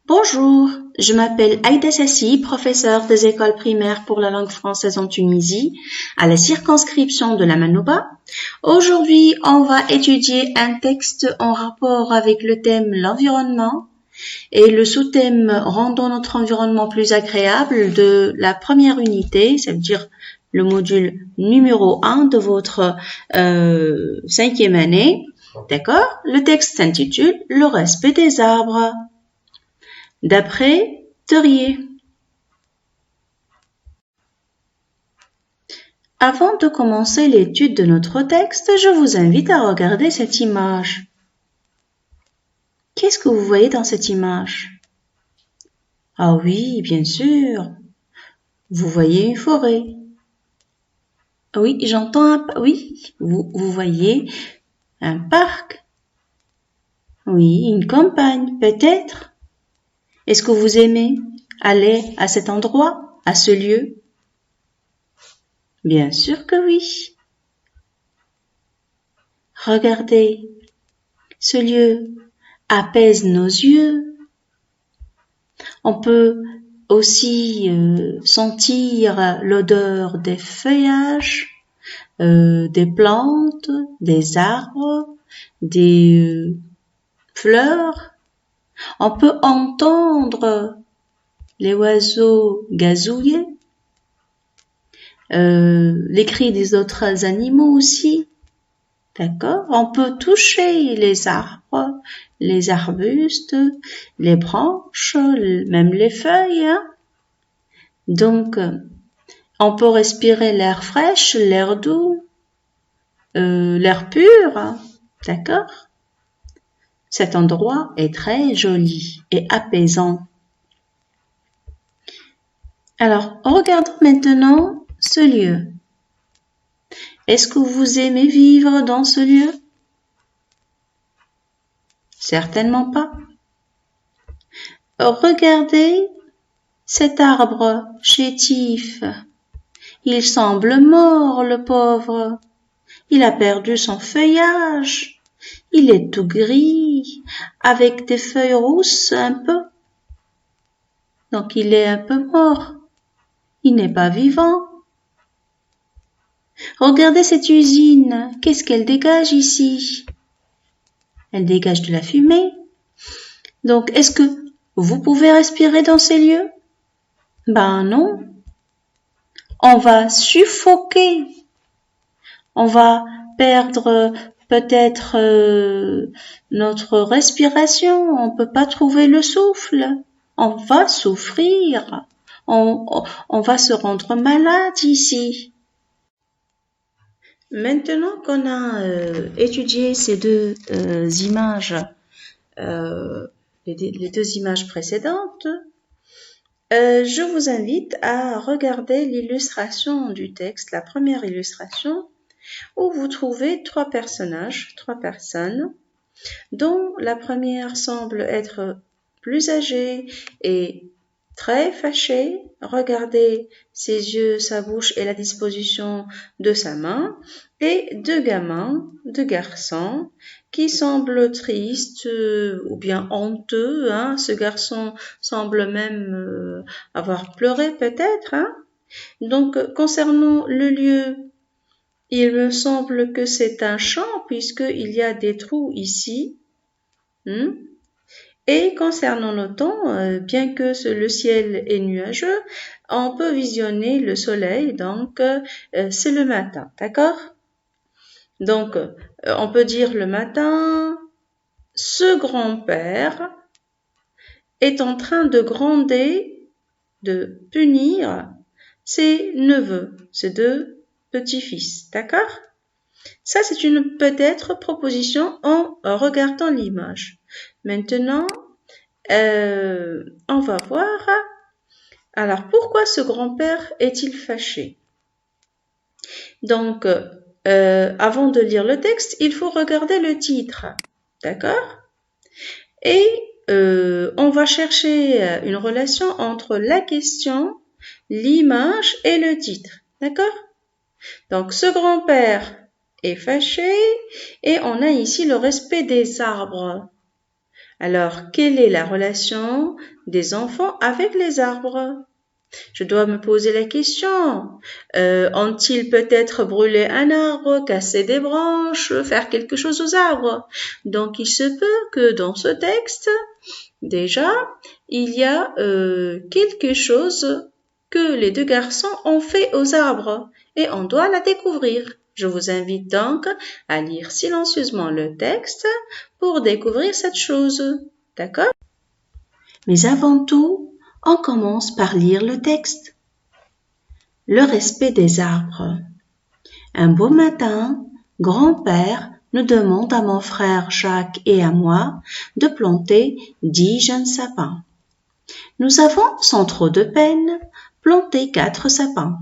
Bonjour, je m'appelle Aïda Sassi, professeure des écoles primaires pour la langue française en Tunisie, à la circonscription de la Manouba. Aujourd'hui, on va étudier un texte en rapport avec le thème l'environnement et le sous-thème rendons notre environnement plus agréable de la première unité, ça veut dire le module numéro 1 de votre 5e année. D'accord? Le texte s'intitule Le respect des arbres. D'après Terrier. Avant de commencer l'étude de notre texte, je vous invite à regarder cette image. Qu'est-ce que vous voyez dans cette image? Ah oui, bien sûr. Vous voyez une forêt. Oui, j'entends oui, vous voyez un parc. Oui, une campagne, peut-être. Est-ce que vous aimez aller à cet endroit, à ce lieu? Bien sûr que oui. Regardez, ce lieu apaise nos yeux. On peut aussi sentir l'odeur des feuillages, des plantes, des arbres, des fleurs. On peut entendre les oiseaux gazouiller, les cris des autres animaux aussi. D'accord? On peut toucher les arbres, les arbustes, les branches, même les feuilles. Hein? Donc, on peut respirer l'air fraîche, l'air doux, l'air pur. Hein? D'accord? Cet endroit est très joli et apaisant. Alors, regardons maintenant ce lieu. Est-ce que vous aimez vivre dans ce lieu? Certainement pas. Regardez cet arbre chétif. Il semble mort, le pauvre. Il a perdu son feuillage. Il est tout gris, avec des feuilles rousses un peu. Donc il est un peu mort. Il n'est pas vivant. Regardez cette usine. Qu'est-ce qu'elle dégage ici? Elle dégage de la fumée. Donc, est-ce que vous pouvez respirer dans ces lieux? Ben non. On va suffoquer. On va perdre peut-être notre respiration. On peut pas trouver le souffle. On va souffrir. On va se rendre malade ici. Maintenant qu'on a étudié ces deux images, les deux images précédentes, je vous invite à regarder l'illustration du texte, la première illustration, où vous trouvez trois personnages, trois personnes, dont la première semble être plus âgée et très fâchée. Regardez ses yeux, sa bouche et la disposition de sa main. Et deux gamins, deux garçons, qui semblent tristes ou bien honteux. Hein. Ce garçon semble même avoir pleuré peut-être. Hein. Donc, concernant le lieu, il me semble que c'est un champ puisqu'il y a des trous ici. Et concernant le temps, bien que le ciel est nuageux, on peut visionner le soleil, donc c'est le matin, d'accord? Donc, on peut dire le matin, ce grand-père est en train de gronder, de punir ses neveux, ses deux petits-fils, d'accord? Ça, c'est une peut-être proposition en regardant l'image. Maintenant, on va voir. Alors, pourquoi ce grand-père est-il fâché? Donc, avant de lire le texte, il faut regarder le titre. D'accord? Et on va chercher une relation entre la question, l'image et le titre. D'accord? Donc, ce grand-père est fâché et on a ici le respect des arbres. Alors, quelle est la relation des enfants avec les arbres? Je dois me poser la question. Ont-ils peut-être brûlé un arbre, cassé des branches, faire quelque chose aux arbres? Donc, il se peut que dans ce texte, déjà, il y a quelque chose que les deux garçons ont fait aux arbres et on doit la découvrir. Je vous invite donc à lire silencieusement le texte pour découvrir cette chose. D'accord? Mais avant tout, on commence par lire le texte. Le respect des arbres. Un beau matin, grand-père nous demande à mon frère Jacques et à moi de planter 10 jeunes sapins. Nous avons, sans trop de peine, planté 4 sapins.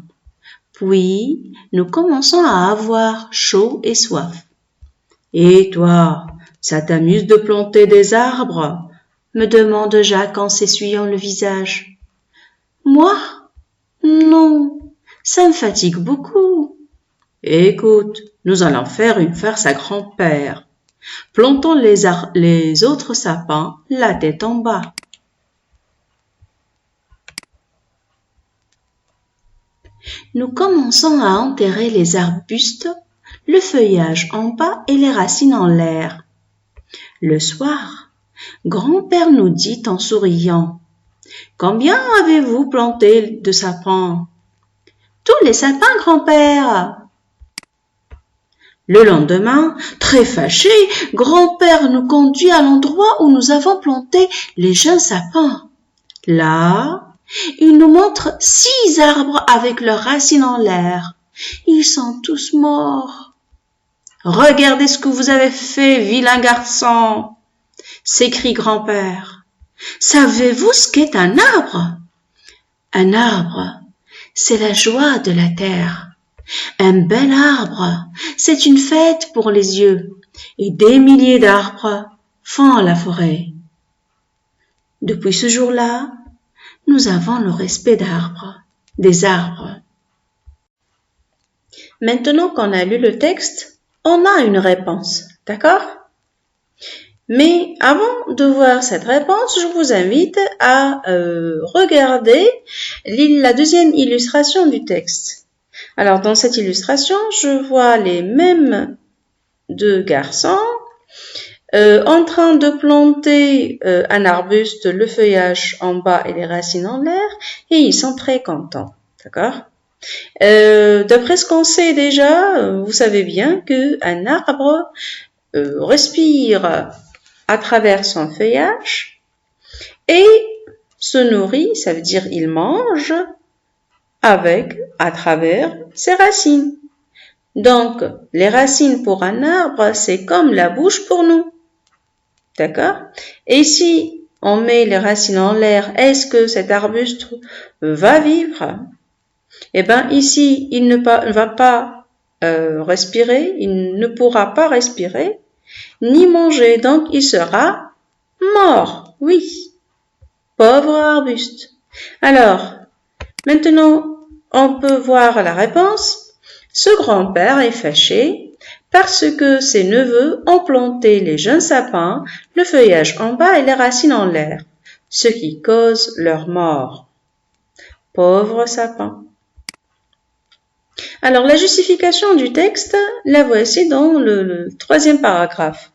Puis, nous commençons à avoir chaud et soif. « Et toi, ça t'amuse de planter des arbres ?» me demande Jacques en s'essuyant le visage. « Moi? Non, ça me fatigue beaucoup. » « Écoute, nous allons faire une farce à grand-père. Plantons les autres sapins la tête en bas. » Nous commençons à enterrer les arbustes, le feuillage en bas et les racines en l'air. Le soir, grand-père nous dit en souriant: « Combien avez-vous planté de sapins? »« Tous les sapins, grand-père. » Le lendemain, très fâché, grand-père nous conduit à l'endroit où nous avons planté les jeunes sapins. Là, il nous montre 6 arbres avec leurs racines en l'air. Ils sont tous morts. « Regardez ce que vous avez fait, vilain garçon !» s'écrie grand-père. « Savez-vous ce qu'est un arbre? Un arbre, c'est la joie de la terre. Un bel arbre, c'est une fête pour les yeux, et des milliers d'arbres font la forêt. » Depuis ce jour-là, nous avons le respect des arbres. Maintenant qu'on a lu le texte, on a une réponse, d'accord? Mais avant de voir cette réponse, je vous invite à regarder la deuxième illustration du texte. Alors, dans cette illustration, je vois les mêmes 2 garçons en train de planter un arbuste, le feuillage en bas et les racines en l'air, et ils sont très contents, d'accord? D'après ce qu'on sait déjà, vous savez bien qu'un arbre respire à travers son feuillage et se nourrit, ça veut dire il mange à travers ses racines. Donc, les racines pour un arbre, c'est comme la bouche pour nous. D'accord? Et si on met les racines en l'air, est-ce que cet arbuste va vivre? Eh bien, ici, il ne va pas respirer, il ne pourra pas respirer, ni manger, donc il sera mort. Oui, pauvre arbuste. Alors, maintenant, on peut voir la réponse. Ce grand-père est fâché parce que ses neveux ont planté les jeunes sapins, le feuillage en bas et les racines en l'air, ce qui cause leur mort. Pauvre sapin. Alors, la justification du texte, la voici dans le 3e paragraphe.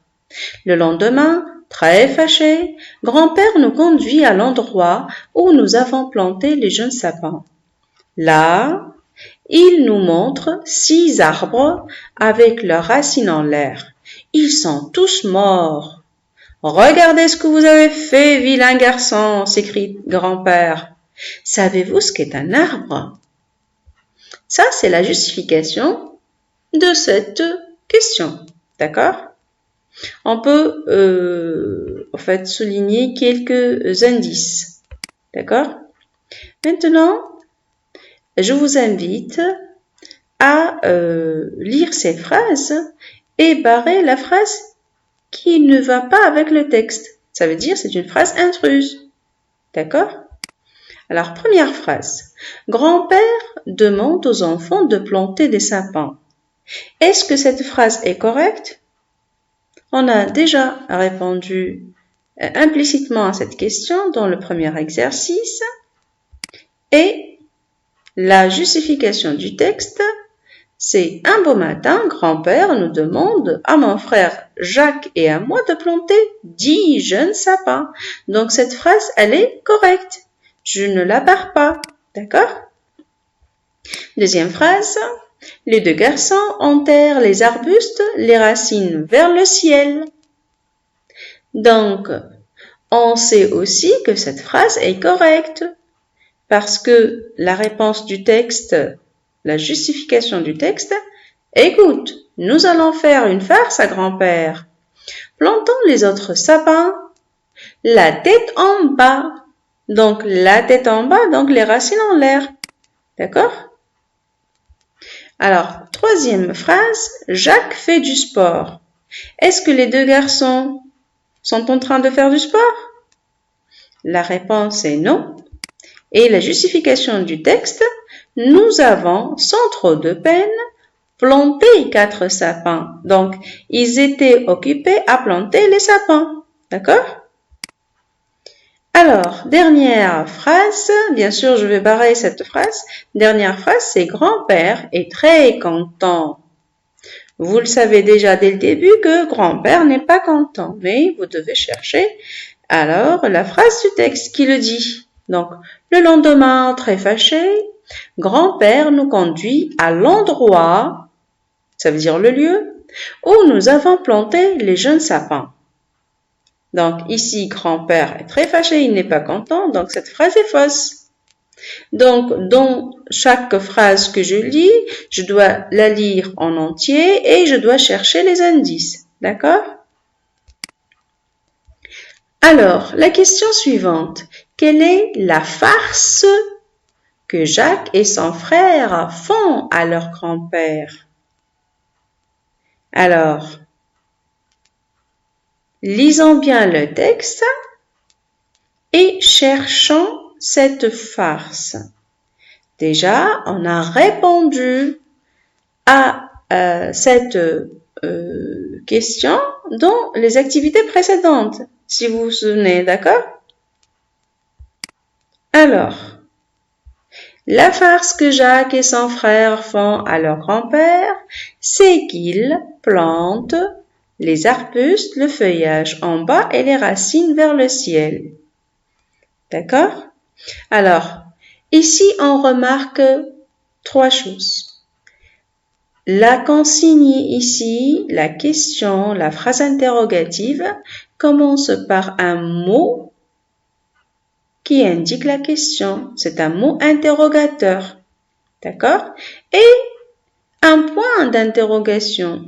Le lendemain, très fâché, grand-père nous conduit à l'endroit où nous avons planté les jeunes sapins. Là, il nous montre 6 arbres avec leurs racines en l'air. Ils sont tous morts. « Regardez ce que vous avez fait, vilain garçon !» s'écrie grand-père. « Savez-vous ce qu'est un arbre ?» Ça, c'est la justification de cette question. D'accord? On peut souligner quelques indices. D'accord? Maintenant, je vous invite à lire ces phrases et barrer la phrase qui ne va pas avec le texte. Ça veut dire c'est une phrase intruse. D'accord? Alors, première phrase. Grand-père demande aux enfants de planter des sapins. Est-ce que cette phrase est correcte? On a déjà répondu implicitement à cette question dans le premier exercice. Et la justification du texte, c'est un beau matin, grand-père nous demande à mon frère Jacques et à moi de planter 10 jeunes sapins. Donc cette phrase, elle est correcte. Je ne la barre pas. D'accord? Deuxième phrase. Les deux garçons enterrent les arbustes, les racines vers le ciel. Donc, on sait aussi que cette phrase est correcte parce que la réponse du texte, la justification du texte, écoute, nous allons faire une farce à grand-père. Plantons les autres sapins, la tête en bas. Donc, la tête en bas, donc les racines en l'air. D'accord? Alors, troisième phrase, Jacques fait du sport. Est-ce que les deux garçons sont en train de faire du sport? La réponse est non. Et la justification du texte, nous avons, sans trop de peine, planté 4 sapins. Donc, ils étaient occupés à planter les sapins. D'accord? Alors, dernière phrase, bien sûr, je vais barrer cette phrase. Dernière phrase, c'est grand-père est très content. Vous le savez déjà dès le début que grand-père n'est pas content, mais vous devez chercher alors la phrase du texte qui le dit. Donc, le lendemain, très fâché, grand-père nous conduit à l'endroit, ça veut dire le lieu, où nous avons planté les jeunes sapins. Donc, ici, grand-père est très fâché, il n'est pas content, donc cette phrase est fausse. Donc, dans chaque phrase que je lis, je dois la lire en entier et je dois chercher les indices. D'accord? Alors, la question suivante. Quelle est la farce que Jacques et son frère font à leur grand-père? Alors, lisons bien le texte et cherchons cette farce. Déjà, on a répondu à cette question dans les activités précédentes, si vous vous souvenez, d'accord? Alors, la farce que Jacques et son frère font à leur grand-père, c'est qu'ils plantent les arbustes, le feuillage en bas et les racines vers le ciel. D'accord? Alors, ici, on remarque 3 choses. La consigne ici, la question, la phrase interrogative commence par un mot qui indique la question. C'est un mot interrogateur. D'accord? Et un point d'interrogation.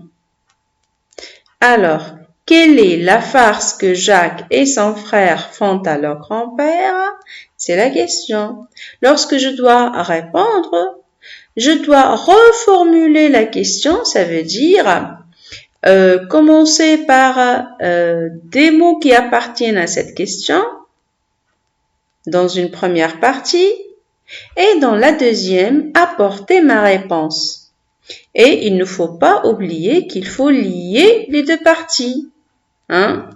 Alors, quelle est la farce que Jacques et son frère font à leur grand-père? C'est la question. Lorsque je dois répondre, je dois reformuler la question, ça veut dire commencer par des mots qui appartiennent à cette question dans une première partie et dans la deuxième, apporter ma réponse. Et il ne faut pas oublier qu'il faut lier les deux parties. Hein?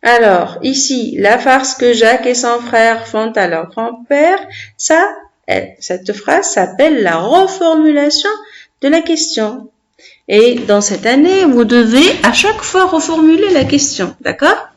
Alors, ici, la farce que Jacques et son frère font à leur grand-père, cette phrase s'appelle la reformulation de la question. Et dans cette année, vous devez à chaque fois reformuler la question, d'accord?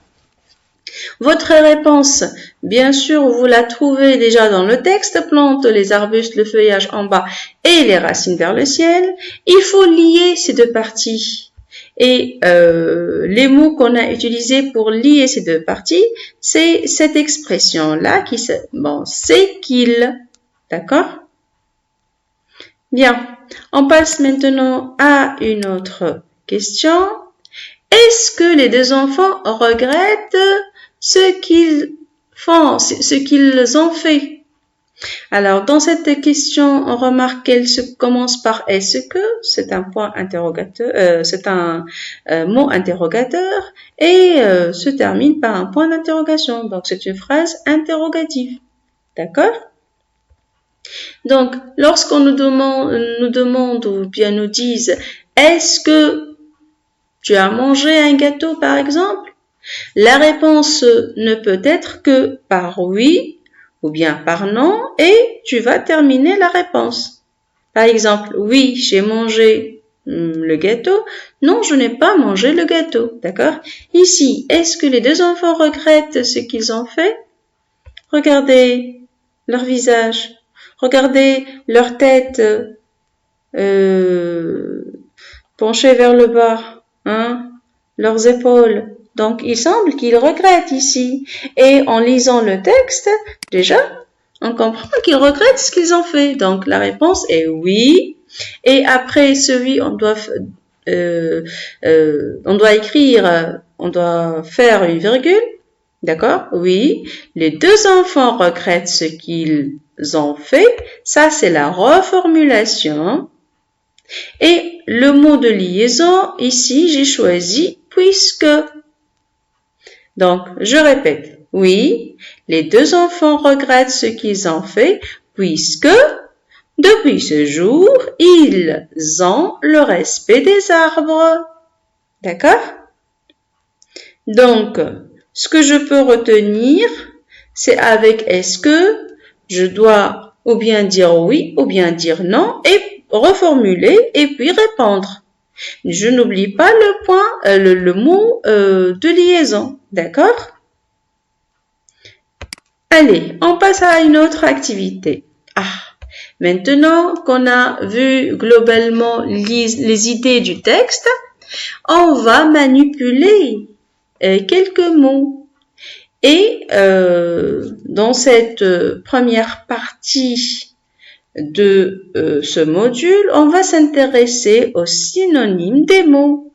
Votre réponse, bien sûr, vous la trouvez déjà dans le texte, plante les arbustes, le feuillage en bas et les racines vers le ciel. Il faut lier ces deux parties. Et les mots qu'on a utilisés pour lier ces deux parties, c'est cette expression-là qui c'est qu'il. D'accord? Bien, on passe maintenant à une autre question. Est-ce que les deux enfants regrettent ce qu'ils font, ce qu'ils ont fait? Alors, dans cette question, on remarque qu'elle se commence par « est-ce que ?» c'est un point interrogateur, c'est un mot interrogateur et se termine par un point d'interrogation. Donc, c'est une phrase interrogative. D'accord? Donc, lorsqu'on nous demande ou bien nous dise « est-ce que tu as mangé un gâteau par exemple ?» La réponse ne peut être que par oui ou bien par non et tu vas terminer la réponse. Par exemple, oui, j'ai mangé le gâteau. Non, je n'ai pas mangé le gâteau. D'accord? Ici, est-ce que les deux enfants regrettent ce qu'ils ont fait? Regardez leur visage. Regardez leur tête penchée vers le bas. Hein? Leurs épaules. Donc, il semble qu'ils regrettent ici. Et en lisant le texte, déjà, on comprend qu'ils regrettent ce qu'ils ont fait. Donc, la réponse est oui. Et après ce oui, on doit écrire, on doit faire une virgule. D'accord? Oui. Les deux enfants regrettent ce qu'ils ont fait. Ça, c'est la reformulation. Et le mot de liaison, ici, j'ai choisi puisque. Donc, je répète. Oui, les deux enfants regrettent ce qu'ils ont fait puisque, depuis ce jour, ils ont le respect des arbres. D'accord? Donc, ce que je peux retenir, c'est avec est-ce que je dois ou bien dire oui ou bien dire non et reformuler et puis répondre. Je n'oublie pas le point, le mot de liaison. D'accord? Allez, on passe à une autre activité. Maintenant qu'on a vu globalement les idées du texte, on va manipuler quelques mots. Et dans cette première partie de ce module, on va s'intéresser aux synonymes des mots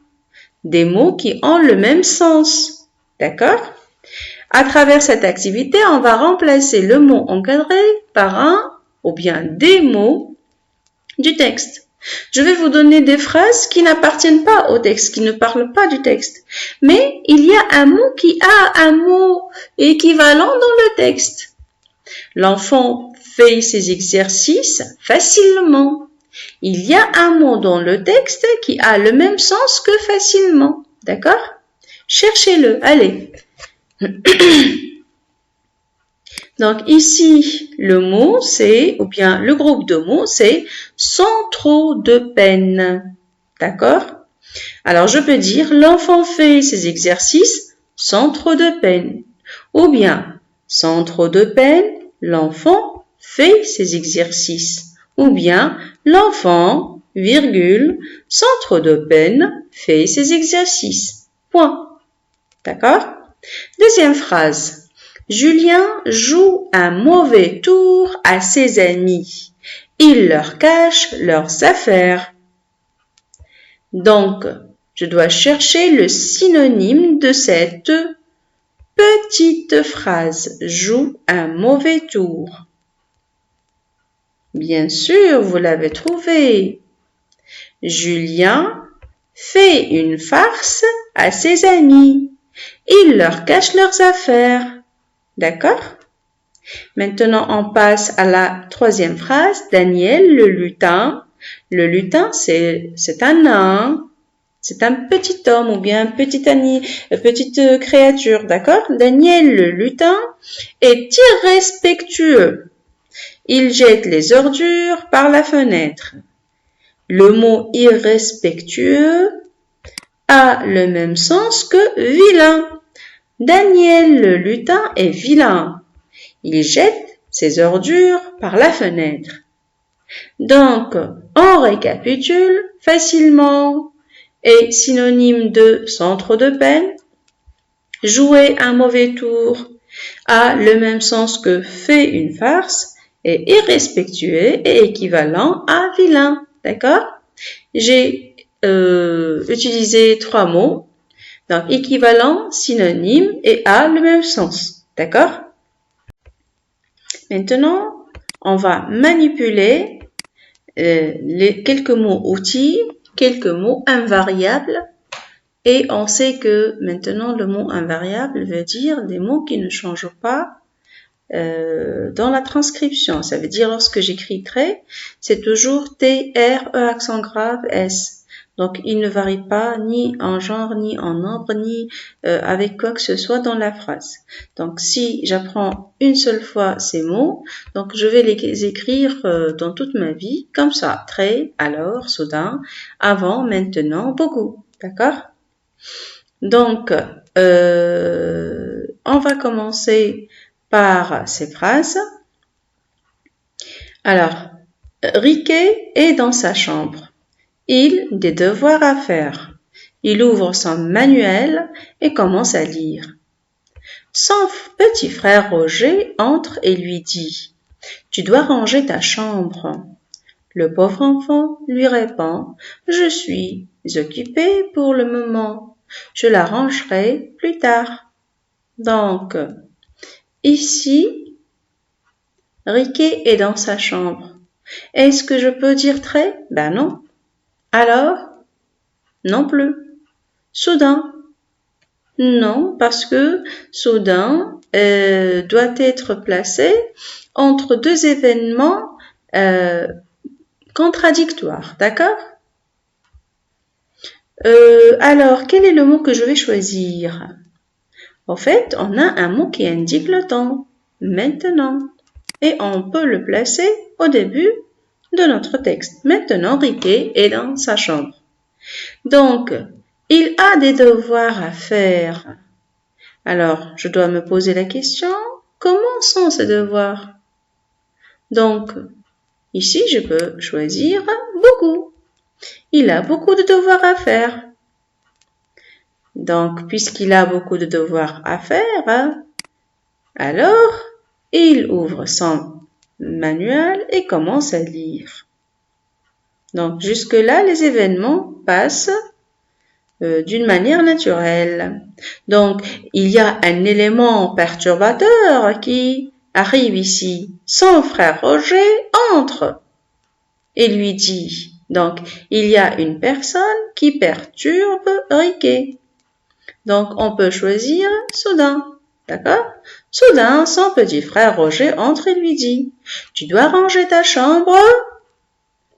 qui ont le même sens. D'accord? À travers cette activité, on va remplacer le mot encadré par un ou bien des mots du texte. Je vais vous donner des phrases qui n'appartiennent pas au texte, qui ne parlent pas du texte. Mais il y a un mot qui a un mot équivalent dans le texte. L'enfant fait ses exercices facilement. Il y a un mot dans le texte qui a le même sens que facilement. D'accord? Cherchez-le. Allez. Donc ici, le mot c'est, ou bien le groupe de mots c'est sans trop de peine. D'accord? Alors je peux dire l'enfant fait ses exercices sans trop de peine. Ou bien sans trop de peine, l'enfant fait ses exercices. Ou bien l'enfant, virgule, sans trop de peine, fait ses exercices. Point. D'accord? Deuxième phrase. Julien joue un mauvais tour à ses amis. Il leur cache leurs affaires. Donc, je dois chercher le synonyme de cette petite phrase. Joue un mauvais tour. Bien sûr, vous l'avez trouvé. Julien fait une farce à ses amis. Il leur cache leurs affaires. D'accord? Maintenant, on passe à la troisième phrase. Daniel, le lutin. Le lutin, c'est un nain. C'est un petit homme ou bien petite créature. D'accord? Daniel, le lutin, est irrespectueux. Il jette les ordures par la fenêtre. Le mot irrespectueux a le même sens que vilain. Daniel le lutin est vilain. Il jette ses ordures par la fenêtre. Donc, on récapitule facilement. Et synonyme de sans trop de peine, jouer un mauvais tour a le même sens que fait une farce et irrespectueux est équivalent à vilain. D'accord? J'ai utilisé 3 mots. Donc, équivalent, synonyme et a le même sens. D'accord? Maintenant, on va manipuler quelques mots outils, quelques mots invariables. Et on sait que maintenant, le mot invariable veut dire des mots qui ne changent pas dans la transcription. Ça veut dire lorsque j'écris trait, c'est toujours T, R, E accent grave, S. Donc, il ne varie pas ni en genre, ni en nombre, ni avec quoi que ce soit dans la phrase. Donc, si j'apprends une seule fois ces mots, donc je vais les écrire dans toute ma vie, comme ça. Très, alors, soudain, avant, maintenant, beaucoup. D'accord? Donc, on va commencer par ces phrases. Alors, Riquet est dans sa chambre. Il a des devoirs à faire. Il ouvre son manuel et commence à lire. Son petit frère Roger entre et lui dit « Tu dois ranger ta chambre. » Le pauvre enfant lui répond « Je suis occupé pour le moment. Je la rangerai plus tard. » Donc, ici, Riquet est dans sa chambre. Est-ce que je peux dire très? Ben non. Alors? Non plus. Soudain? Non, parce que soudain doit être placé entre deux événements contradictoires. D'accord? Alors, quel est le mot que je vais choisir? En fait, on a un mot qui indique le temps. Maintenant. Et on peut le placer au début de notre texte. Maintenant, Riquet est dans sa chambre. Donc, il a des devoirs à faire. Alors, je dois me poser la question, comment sont ces devoirs? Donc, ici, je peux choisir beaucoup. Il a beaucoup de devoirs à faire. Donc, puisqu'il a beaucoup de devoirs à faire, alors, il ouvre son manuel et commence à lire. Donc, jusque-là, les événements passent d'une manière naturelle. Donc, il y a un élément perturbateur qui arrive ici. Son frère Roger entre et lui dit. Donc, il y a une personne qui perturbe Riquet. Donc, on peut choisir soudain. D'accord? Soudain, son petit frère Roger entre et lui dit « Tu dois ranger ta chambre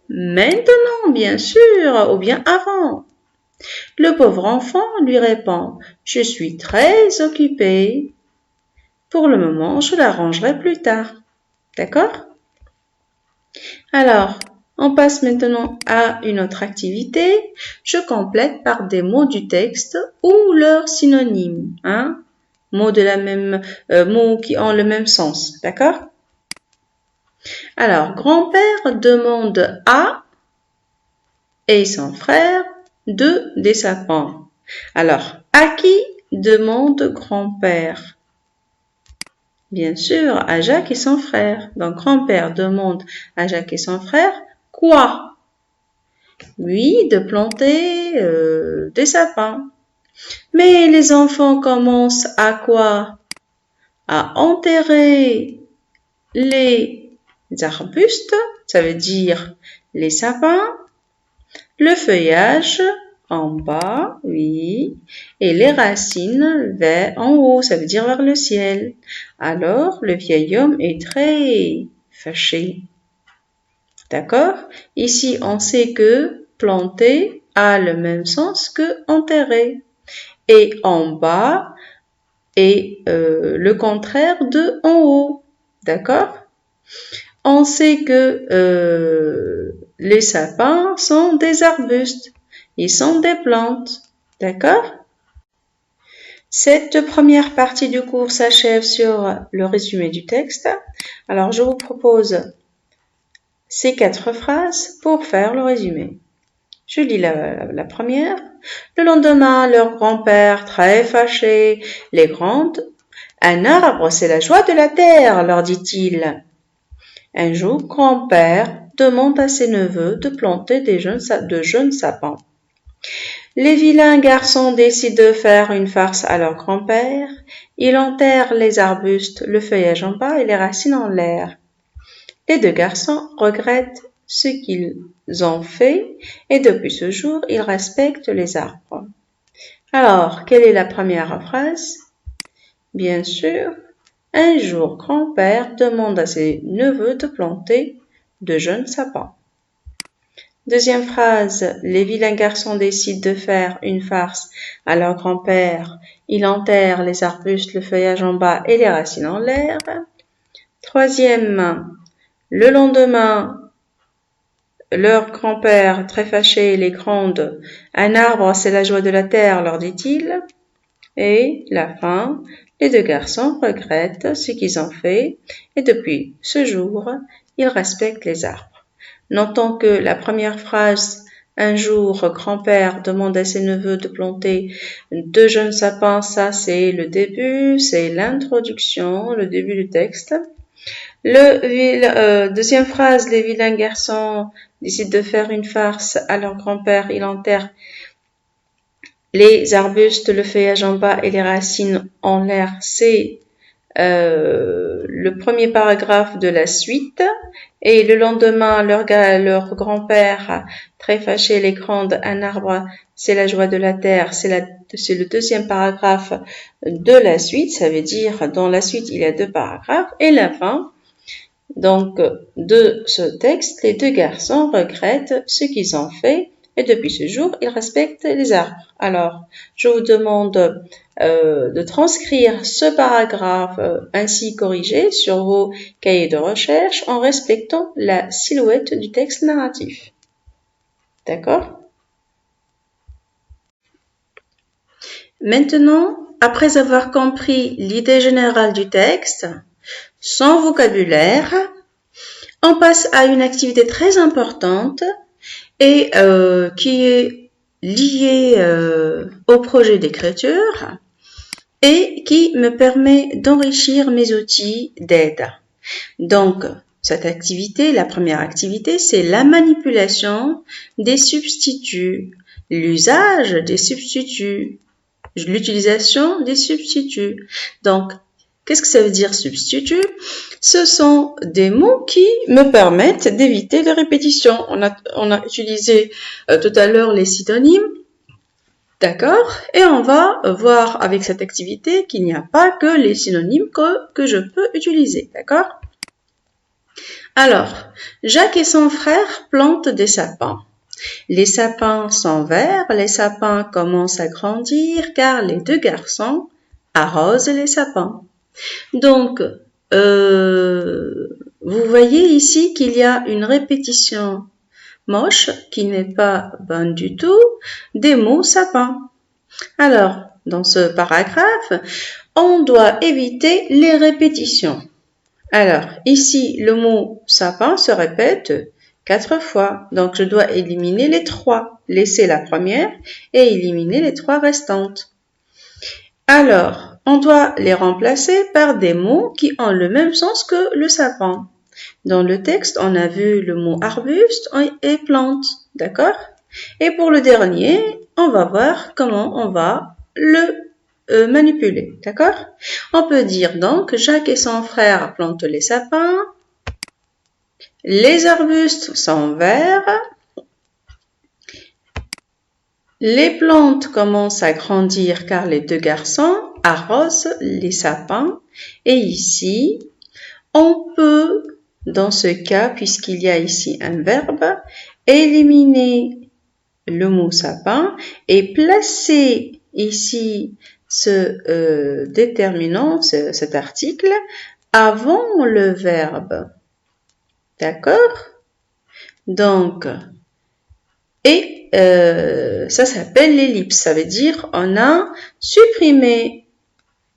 maintenant, bien sûr, ou bien avant. » Le pauvre enfant lui répond « Je suis très occupé. Pour le moment, je la rangerai plus tard. » D'accord? Alors, on passe maintenant à une autre activité. Je complète par des mots du texte ou leurs synonymes. Mots qui ont le même sens. D'accord? Alors, grand-père demande à et son frère des sapins. Alors, à qui demande grand-père? Bien sûr, à Jacques et son frère. Donc, grand-père demande à Jacques et son frère quoi? Oui, de planter des sapins. Mais les enfants commencent à quoi? À enterrer les arbustes, ça veut dire les sapins, le feuillage en bas, oui, et les racines en haut, ça veut dire vers le ciel. Alors, le vieil homme est très fâché. D'accord? Ici, on sait que planter a le même sens que enterrer. Et en bas est le contraire de en haut. D'accord? On sait que les sapins sont des arbustes. Ils sont des plantes. D'accord? Cette première partie du cours s'achève sur le résumé du texte. Alors, je vous propose ces 4 phrases pour faire le résumé. Je lis la première. Le lendemain, leur grand-père, très fâché, les grandes, « Un arbre, c'est la joie de la terre, leur dit-il. » Un jour, grand-père demande à ses neveux de planter de jeunes sapins. Les vilains garçons décident de faire une farce à leur grand-père. Ils enterrent les arbustes, le feuillage en bas et les racines en l'air. Les 2 garçons regrettent ce qu'ils ont fait et depuis ce jour, ils respectent les arbres. Alors, quelle est la première phrase? Bien sûr, un jour, grand-père demande à ses neveux de planter de jeunes sapins. Deuxième phrase, les vilains garçons décident de faire une farce à leur grand-père. Ils enterrent les arbustes, le feuillage en bas et les racines en l'air. Troisième, le lendemain, leur grand-père, très fâché, les gronde. Un arbre, c'est la joie de la terre, leur dit-il. Et la fin, les deux garçons regrettent ce qu'ils ont fait et depuis ce jour, ils respectent les arbres. Notons que la première phrase, un jour, grand-père demande à ses neveux de planter 2 jeunes sapins, ça c'est le début, c'est l'introduction, le début du texte. Deuxième phrase, les vilains garçons décident de faire une farce à leur grand-père, il enterre les arbustes, le feuillage en bas et les racines en l'air, c'est le premier paragraphe de la suite. Et le lendemain, leur grand-père, très fâché, les gronde, un arbre, c'est la joie de la terre, c'est le deuxième paragraphe de la suite. Ça veut dire, dans la suite, il y a 2 paragraphes. Et la fin, donc, de ce texte, les deux garçons regrettent ce qu'ils ont fait et depuis ce jour, ils respectent les arbres. Alors, je vous demande de transcrire ce paragraphe ainsi corrigé sur vos cahiers de recherche en respectant la silhouette du texte narratif. D'accord? Maintenant, après avoir compris l'idée générale du texte, son vocabulaire, on passe à une activité très importante et qui est liée au projet d'écriture et qui me permet d'enrichir mes outils d'aide. Donc, cette activité, la première activité, c'est la manipulation des substituts, l'usage des substituts, l'utilisation des substituts. Donc, qu'est-ce que ça veut dire substitut? Ce sont des mots qui me permettent d'éviter les répétitions. On a utilisé tout à l'heure les synonymes. D'accord? Et on va voir avec cette activité qu'il n'y a pas que les synonymes que je peux utiliser. D'accord? Alors, Jacques et son frère plantent des sapins. Les sapins sont verts, les sapins commencent à grandir car les deux garçons arrosent les sapins. Donc, vous voyez ici qu'il y a une répétition moche qui n'est pas bonne du tout des mots sapin. Alors, dans ce paragraphe, on doit éviter les répétitions. Alors, ici, le mot sapin se répète 4 fois. Donc, je dois éliminer les 3, laisser la première et éliminer les 3 restantes. Alors, on doit les remplacer par des mots qui ont le même sens que le sapin. Dans le texte, on a vu le mot arbuste et plante, d'accord? Et pour le dernier, on va voir comment on va le manipuler, d'accord? On peut dire donc, Jacques et son frère plantent les sapins, les arbustes sont verts, les plantes commencent à grandir car les deux garçons arrosent les sapins. Et ici, on peut, dans ce cas, puisqu'il y a ici un verbe, éliminer le mot sapin et placer ici ce déterminant, cet article, avant le verbe. D'accord? Donc, et ça s'appelle l'ellipse. Ça veut dire on a supprimé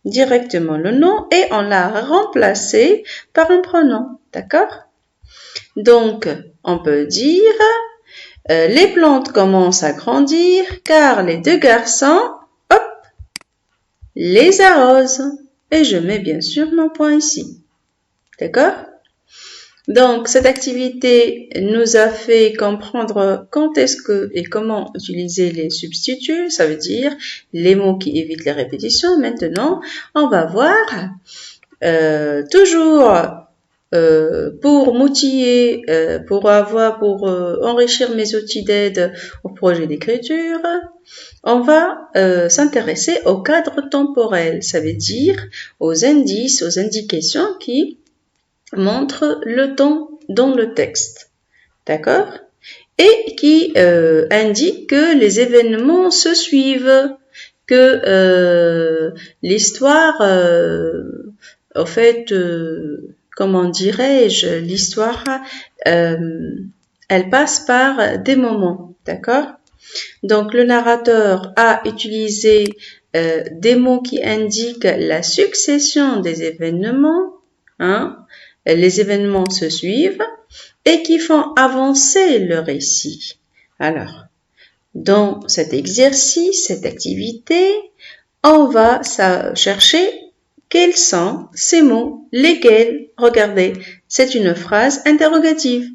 directement le nom et on l'a remplacé par un pronom. D'accord? Donc, on peut dire les plantes commencent à grandir car les deux garçons, hop, les arrosent. Et je mets bien sûr mon point ici. D'accord? Donc, cette activité nous a fait comprendre quand est-ce que et comment utiliser les substituts, ça veut dire les mots qui évitent les répétitions. Maintenant, on va voir toujours pour m'outiller, pour enrichir mes outils d'aide au projet d'écriture, on va s'intéresser au cadre temporel, ça veut dire aux indices, aux indications qui montre le temps dans le texte. D'accord? et qui indique que les événements se suivent, que l'histoire, au fait, comment dirais-je, l'histoire, elle passe par des moments, d'accord? Donc, le narrateur a utilisé des mots qui indiquent la succession des événements, hein, les événements se suivent et qui font avancer le récit. Alors, dans cet exercice, cette activité, on va chercher quels sont ces mots, lesquels, regardez, c'est une phrase interrogative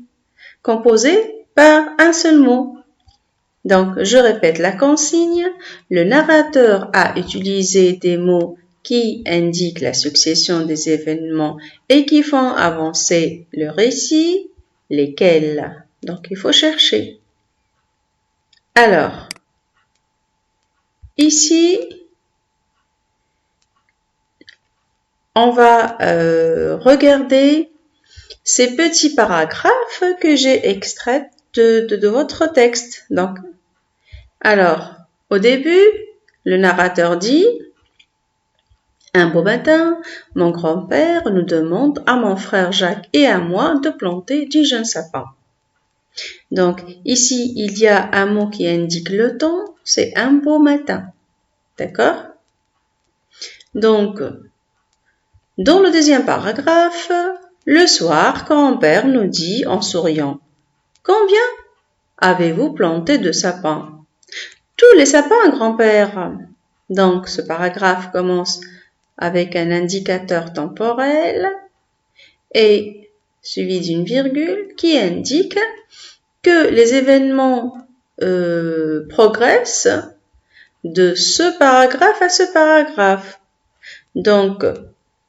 composée par un seul mot. Donc, je répète la consigne. Le narrateur a utilisé des mots qui indiquent la succession des événements et qui font avancer le récit. Lesquels? Donc, il faut chercher. Alors, ici, on va regarder ces petits paragraphes que j'ai extraits de votre texte. Donc, alors, au début, le narrateur dit « Un beau matin, mon grand-père nous demande à mon frère Jacques et à moi de planter du jeune sapin. » Donc, ici, il y a un mot qui indique le temps, c'est « un beau matin ». D'accord? Donc, dans le deuxième paragraphe, le soir, grand-père nous dit en souriant « Combien avez-vous planté de sapins ?»« Tous les sapins, grand-père. » Donc, ce paragraphe commence avec un indicateur temporel et suivi d'une virgule qui indique que les événements progressent de ce paragraphe à ce paragraphe. Donc,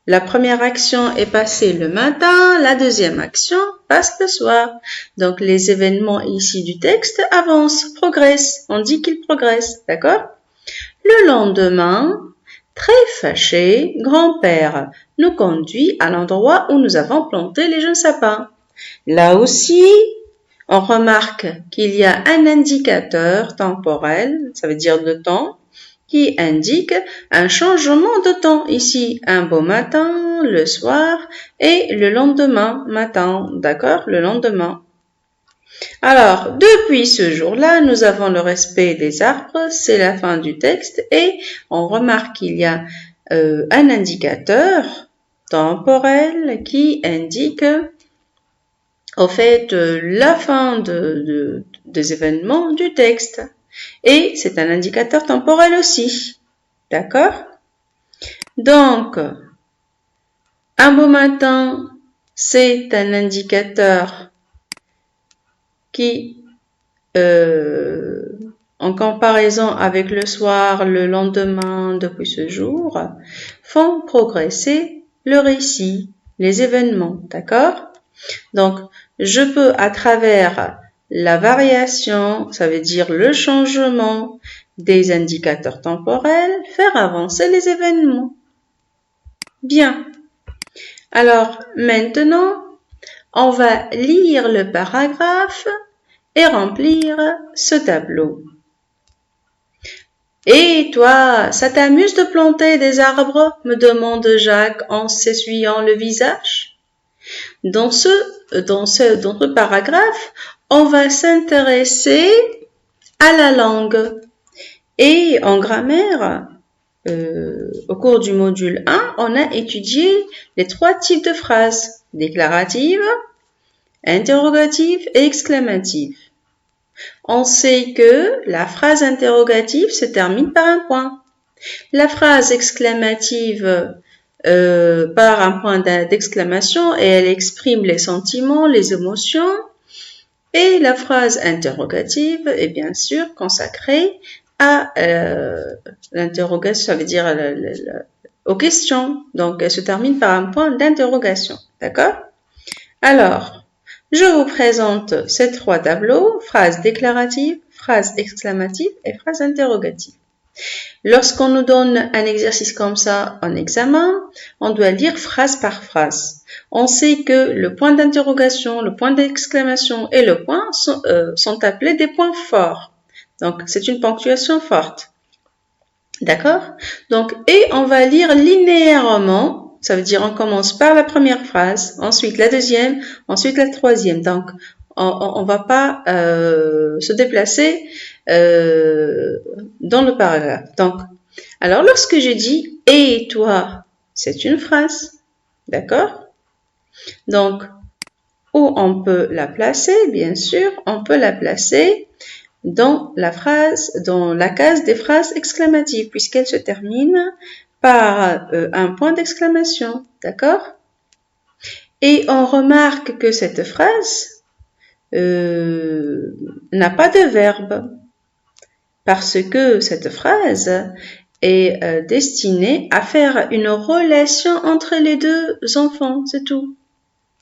la première action est passée le matin, la deuxième action passe le soir. Donc, les événements ici du texte avancent, progressent. On dit qu'ils progressent, d'accord? Le lendemain, très fâché, grand-père nous conduit à l'endroit où nous avons planté les jeunes sapins. Là aussi, on remarque qu'il y a un indicateur temporel, ça veut dire de temps, qui indique un changement de temps. Ici, un beau matin, le soir et le lendemain matin. D'accord? Le lendemain. Alors, depuis ce jour-là, nous avons le respect des arbres. C'est la fin du texte et on remarque qu'il y a un indicateur temporel qui indique au fait la fin des événements du texte. Et c'est un indicateur temporel aussi. D'accord? Donc, un beau matin, c'est un indicateur qui, en comparaison avec le soir, le lendemain, depuis ce jour, font progresser le récit, les événements. D'accord? Donc, je peux à travers la variation, ça veut dire le changement des indicateurs temporels, faire avancer les événements. Bien. Alors, maintenant, on va lire le paragraphe et remplir ce tableau. « Et toi, ça t'amuse de planter des arbres ?» me demande Jacques en s'essuyant le visage. Dans ce paragraphe, on va s'intéresser à la langue. Et en grammaire, au cours du module 1, on a étudié les 3 types de phrases, déclarative, interrogative et exclamative. On sait que la phrase interrogative se termine par un point. La phrase exclamative par un point d'exclamation et elle exprime les sentiments, les émotions. Et la phrase interrogative est bien sûr consacrée à l'interrogation, ça veut dire aux questions. Donc, elle se termine par un point d'interrogation. D'accord? Alors, je vous présente ces 3 tableaux, phrase déclarative, phrase exclamative et phrase interrogative. Lorsqu'on nous donne un exercice comme ça en examen, on doit lire phrase par phrase. on sait que le point d'interrogation, le point d'exclamation et le point sont appelés des points forts. Donc, c'est une ponctuation forte. D'accord? Donc, et on va lire linéairement. Ça veut dire on commence par la première phrase, ensuite la deuxième, ensuite la troisième. Donc, on va pas se déplacer dans le paragraphe. Donc, alors lorsque je dis « et toi », c'est une phrase. D'accord? Donc, où on peut la placer? Bien sûr, on peut la placer dans la case des phrases exclamatives, puisqu'elle se termine par un point d'exclamation. D'accord? Et on remarque que cette phrase n'a pas de verbe, parce que cette phrase est destinée à faire une relation entre les deux enfants, c'est tout.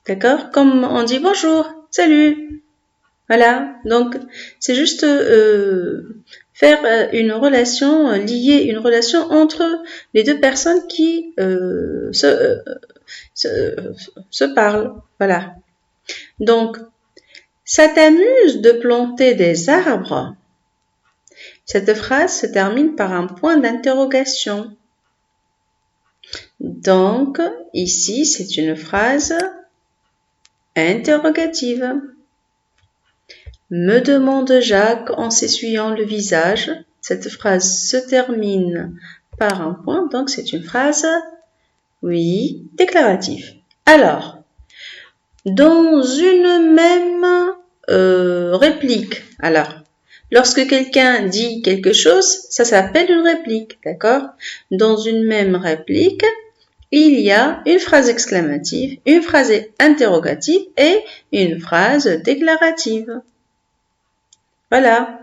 D'accord? Comme on dit bonjour, salut. Voilà, donc c'est juste faire une relation, lier une relation entre les deux personnes qui se parlent. Voilà. Donc, ça t'amuse de planter des arbres? Cette phrase se termine par un point d'interrogation. Donc, ici, c'est une phrase interrogative. Me demande Jacques en s'essuyant le visage. Cette phrase se termine par un point, donc c'est une phrase, oui, déclarative. Alors, dans une même réplique, alors, lorsque quelqu'un dit quelque chose, ça s'appelle une réplique, d'accord? Dans une même réplique, il y a une phrase exclamative, une phrase interrogative et une phrase déclarative. Voilà.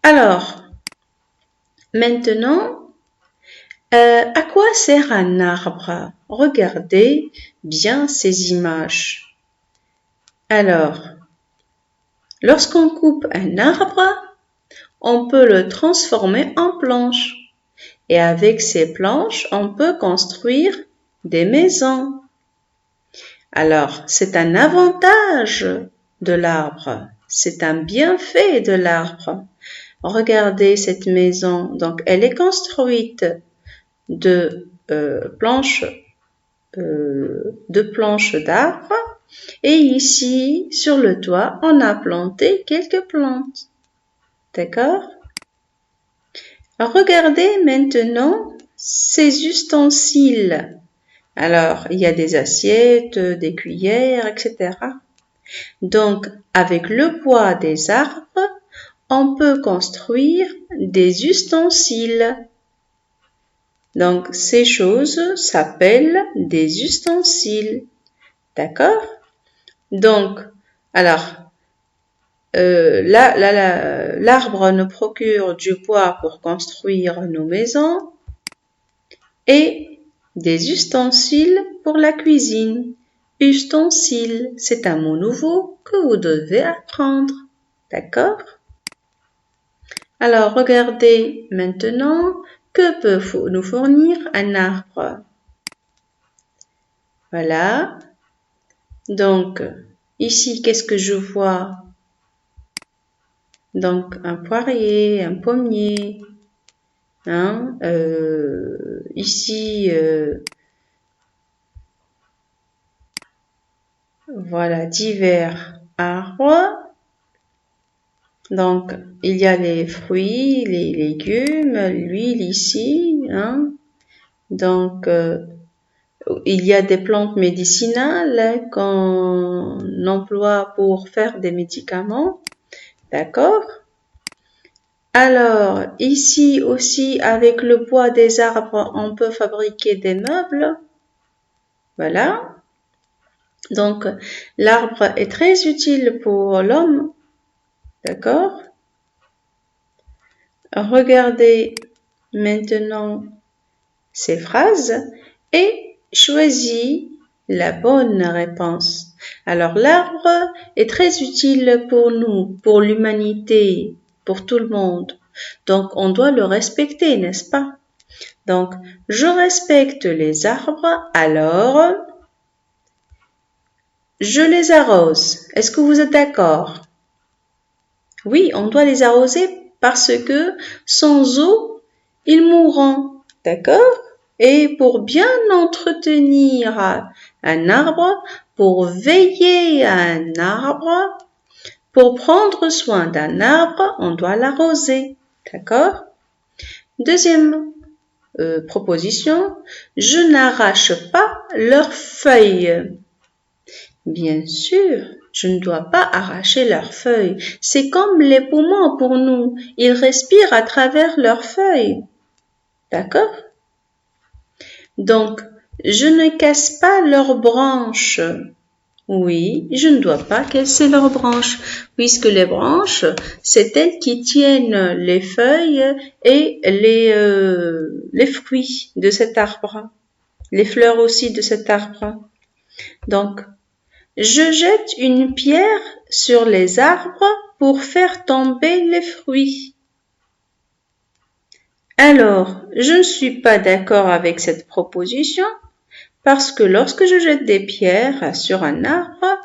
Alors, maintenant, à quoi sert un arbre? Regardez bien ces images. Alors, lorsqu'on coupe un arbre, on peut le transformer en planche. Et avec ces planches, on peut construire des maisons. Alors, c'est un avantage de l'arbre. C'est un bienfait de l'arbre. Regardez cette maison. Donc, elle est construite de planches d'arbres. Et ici, sur le toit, on a planté quelques plantes. D'accord? Regardez maintenant ces ustensiles. Alors, il y a des assiettes, des cuillères, etc. Donc, avec le bois des arbres, on peut construire des ustensiles. Donc, ces choses s'appellent des ustensiles. D'accord? Donc, alors, l'arbre nous procure du bois pour construire nos maisons et des ustensiles pour la cuisine. Ustensile, c'est un mot nouveau que vous devez apprendre. D'accord? Alors, regardez maintenant que peut nous fournir un arbre. Voilà. Donc, ici, qu'est-ce que je vois? Donc, un poirier, un pommier. Hein? Ici, voilà, divers arbres. Donc, il y a les fruits, les légumes, l'huile ici. Hein? Donc, il y a des plantes médicinales qu'on emploie pour faire des médicaments. D'accord? Alors, ici aussi, avec le bois des arbres, on peut fabriquer des meubles. Voilà. Donc, l'arbre est très utile pour l'homme. D'accord? Regardez maintenant ces phrases et choisis la bonne réponse. Alors, l'arbre est très utile pour nous, pour l'humanité, pour tout le monde. Donc, on doit le respecter, n'est-ce pas? Donc, je respecte les arbres, alors je les arrose. Est-ce que vous êtes d'accord? Oui, on doit les arroser parce que sans eau, ils mourront. D'accord? Et pour bien entretenir un arbre, pour veiller à un arbre, pour prendre soin d'un arbre, on doit l'arroser. D'accord? Deuxième proposition, je n'arrache pas leurs feuilles. Bien sûr, je ne dois pas arracher leurs feuilles. C'est comme les poumons pour nous. Ils respirent à travers leurs feuilles. D'accord? Donc, je ne casse pas leurs branches. Oui, je ne dois pas casser leurs branches, puisque les branches, c'est elles qui tiennent les feuilles et les fruits de cet arbre, les fleurs aussi de cet arbre. Donc, je jette une pierre sur les arbres pour faire tomber les fruits. Alors, je ne suis pas d'accord avec cette proposition parce que lorsque je jette des pierres sur un arbre,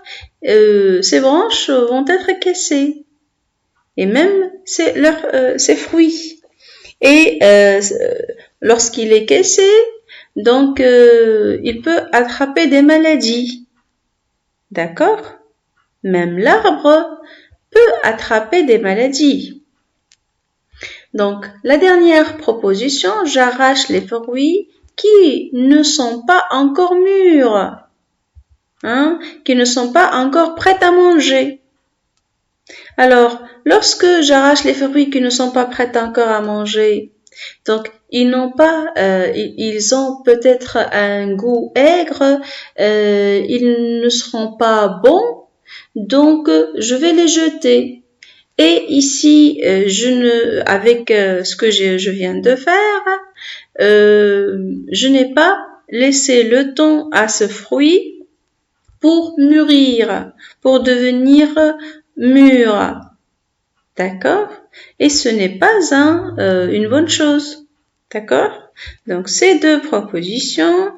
ses branches vont être cassées et même ses fruits. Et lorsqu'il est cassé, donc il peut attraper des maladies. D'accord? Même l'arbre peut attraper des maladies. Donc, la dernière proposition, j'arrache les fruits qui ne sont pas encore mûrs, qui ne sont pas encore prêts à manger. Alors, lorsque j'arrache les fruits qui ne sont pas prêts encore à manger, donc ils ont peut-être un goût aigre, ils ne seront pas bons, donc je vais les jeter. Et ici, avec ce que je viens de faire, je n'ai pas laissé le temps à ce fruit pour mûrir, pour devenir mûr. D'accord? Et ce n'est pas une bonne chose. D'accord? Donc, ces deux propositions,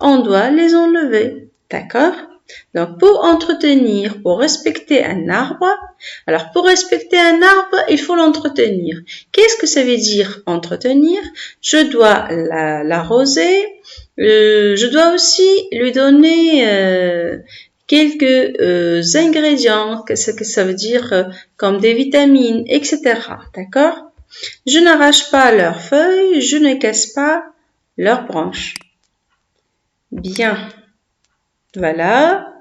on doit les enlever. D'accord? Donc, pour entretenir, pour respecter un arbre, alors pour respecter un arbre, il faut l'entretenir. Qu'est-ce que ça veut dire entretenir? Je dois l'arroser, je dois aussi lui donner quelques ingrédients, ce que ça veut dire comme des vitamines, etc. D'accord? Je n'arrache pas leurs feuilles, je ne casse pas leurs branches. Bien. Voilà.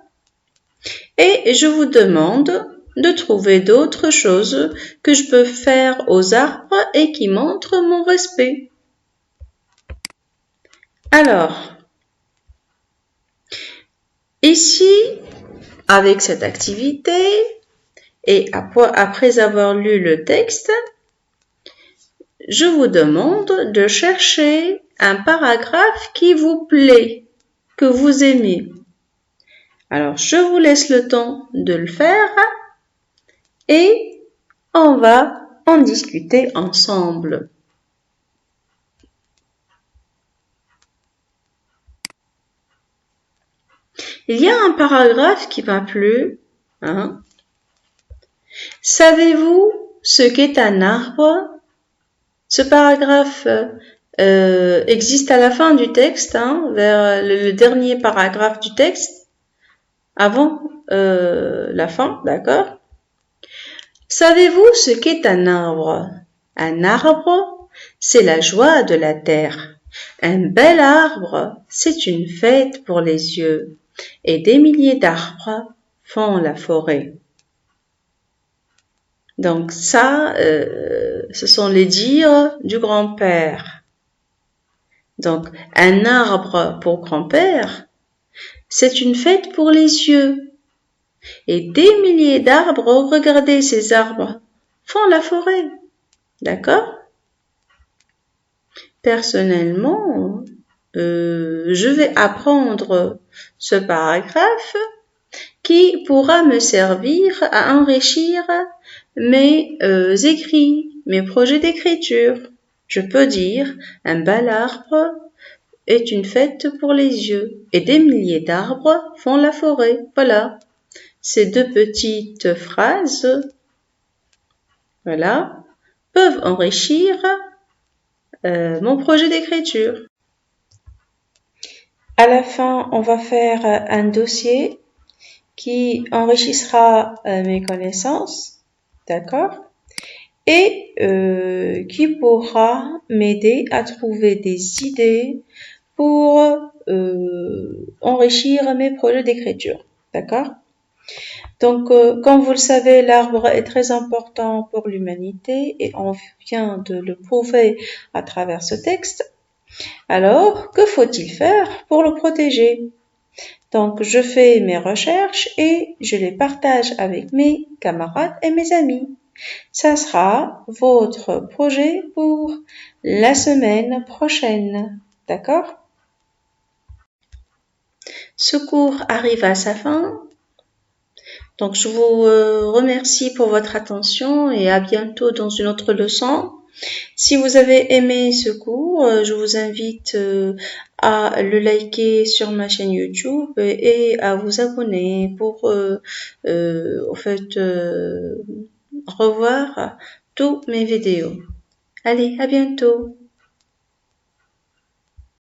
Et je vous demande de trouver d'autres choses que je peux faire aux arbres et qui montrent mon respect. Alors, ici, avec cette activité, et après avoir lu le texte, je vous demande de chercher un paragraphe qui vous plaît, que vous aimez. Alors, je vous laisse le temps de le faire et on va en discuter ensemble. Il y a un paragraphe qui m'a plu. Savez-vous ce qu'est un arbre? Ce paragraphe existe à la fin du texte, vers le dernier paragraphe du texte, avant la fin, d'accord? Savez-vous ce qu'est un arbre? Un arbre, c'est la joie de la terre. Un bel arbre, c'est une fête pour les yeux. Et des milliers d'arbres font la forêt. Donc ça, ce sont les dires du grand-père. Donc, un arbre pour grand-père, c'est une fête pour les yeux. Et des milliers d'arbres, regardez ces arbres, font la forêt. D'accord? Personnellement, je vais apprendre ce paragraphe qui pourra me servir à enrichir mes écrits, mes projets d'écriture. Je peux dire, un bel arbre est une fête pour les yeux et des milliers d'arbres font la forêt. Voilà, ces deux petites phrases, voilà, peuvent enrichir mon projet d'écriture. À la fin, on va faire un dossier qui enrichira mes connaissances, d'accord? Et qui pourra m'aider à trouver des idées pour enrichir mes projets d'écriture, d'accord? Donc, comme vous le savez, l'arbre est très important pour l'humanité et on vient de le prouver à travers ce texte. Alors, que faut-il faire pour le protéger? Donc, je fais mes recherches et je les partage avec mes camarades et mes amis. Ça sera votre projet pour la semaine prochaine. D'accord? Ce cours arrive à sa fin. Donc, je vous remercie pour votre attention et à bientôt dans une autre leçon. Si vous avez aimé ce cours, je vous invite à le liker sur ma chaîne YouTube et à vous abonner pour revoir tous mes vidéos. Allez, à bientôt!